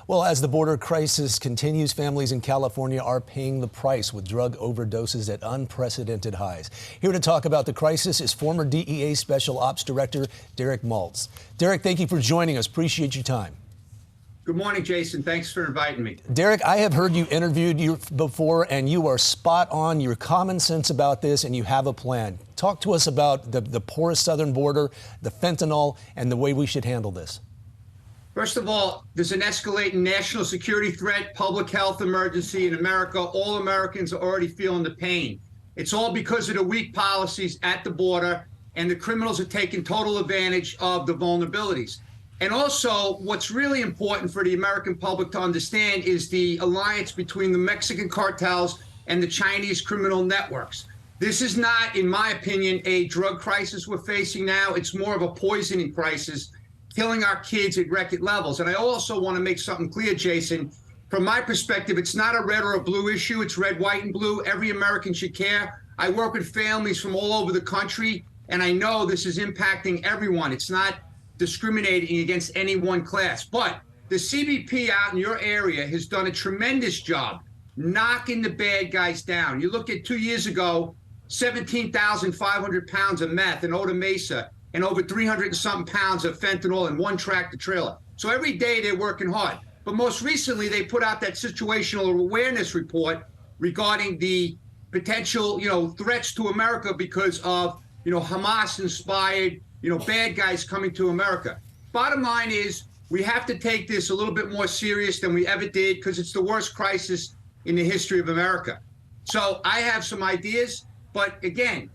Well, as the border crisis continues, families in California are paying the price with drug overdoses at unprecedented highs. Here to talk about the crisis is former DEA Special Ops Director Derek Maltz. Derek, thank you for joining us. Appreciate your time. Good morning, Jason. Thanks for inviting me. Derek, I have heard you interviewed before, and you are spot on. You're common sense about this, and you have a plan. Talk to us about the porous southern border, the fentanyl, and the way we should handle this. First of all, there's an escalating national security threat, public health emergency in America. All Americans are already feeling the pain. It's all because of the weak policies at the border, and the criminals are taking total advantage of the vulnerabilities. And also, what's really important for the American public to understand is the alliance between the Mexican cartels and the Chinese criminal networks. This is not, in my opinion, a drug crisis we're facing now. It's more of a poisoning crisis, killing our kids at record levels. And I also want to make something clear, Jason. From my perspective, it's not a red or a blue issue. It's red, white, and blue. Every American should care. I work with families from all over the country, and I know this is impacting everyone. It's not discriminating against any one class. But the CBP out in your area has done a tremendous job knocking the bad guys down. You look at 2 years ago, 17,500 pounds of meth in Oda Mesa and over 300 and something pounds of fentanyl in one tractor trailer. So every day they're working hard. But most recently, they put out that situational awareness report regarding the potential, threats to America because of, Hamas-inspired, bad guys coming to America. Bottom line is we have to take this a little bit more serious than we ever did because it's the worst crisis in the history of America. So I have some ideas, but again,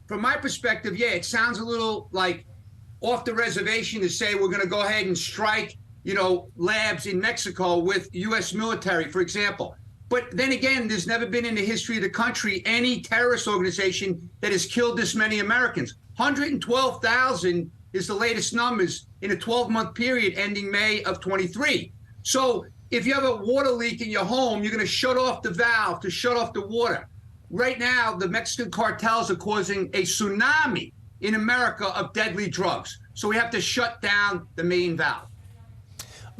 from my perspective, yeah, it sounds a little like off the reservation to say we're going to go ahead and strike, labs in Mexico with U.S. military, for example. But then again, there's never been in the history of the country any terrorist organization that has killed this many Americans. 112,000 is the latest numbers in a 12-month period ending May of 23. So if you have a water leak in your home, you're going to shut off the valve to shut off the water. Right now, the Mexican cartels are causing a tsunami in America of deadly drugs. So we have to shut down the main valve.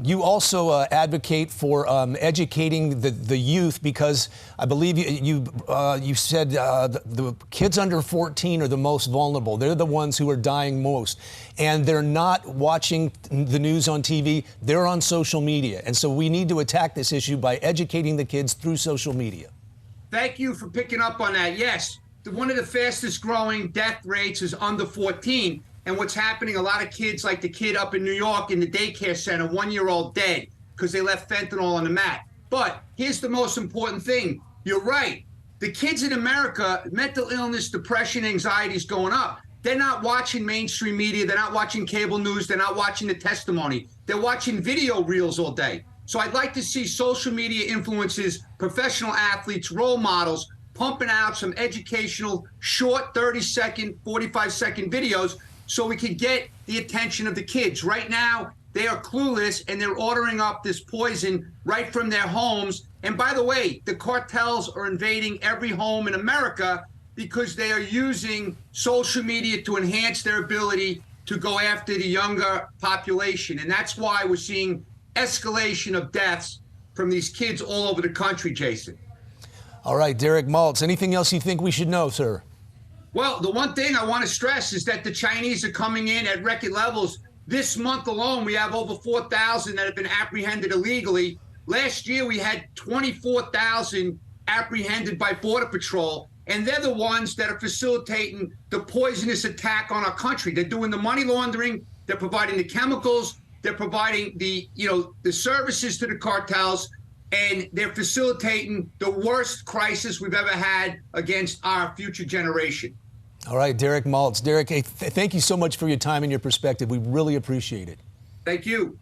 You also advocate for educating the youth because I believe you said the kids under 14 are the most vulnerable. They're the ones who are dying most. And they're not watching the news on TV. They're on social media. And so we need to attack this issue by educating the kids through social media. Thank you for picking up on that. Yes, one of the fastest growing death rates is under 14. And what's happening, a lot of kids, like the kid up in New York in the daycare center, 1-year-old dead because they left fentanyl on the mat. But here's the most important thing. You're right. The kids in America, mental illness, depression, anxiety is going up. They're not watching mainstream media. They're not watching cable news. They're not watching the testimony. They're watching video reels all day. So I'd like to see social media influencers, professional athletes, role models, pumping out some educational, short 30-second, 45-second videos so we can get the attention of the kids. Right now, they are clueless, and they're ordering up this poison right from their homes. And by the way, the cartels are invading every home in America because they are using social media to enhance their ability to go after the younger population. And that's why we're seeing escalation of deaths from these kids all over the country, Jason. All right, Derek Maltz, anything else you think we should know, sir? Well, the one thing I want to stress is that the Chinese are coming in at record levels. This month alone, we have over 4,000 that have been apprehended illegally. Last year, we had 24,000 apprehended by Border Patrol, and they're the ones that are facilitating the poisonous attack on our country. They're doing the money laundering, they're providing the chemicals, they're providing the services to the cartels, and they're facilitating the worst crisis we've ever had against our future generation. All right, Derek Maltz. Derek, thank you so much for your time and your perspective. We really appreciate it. Thank you.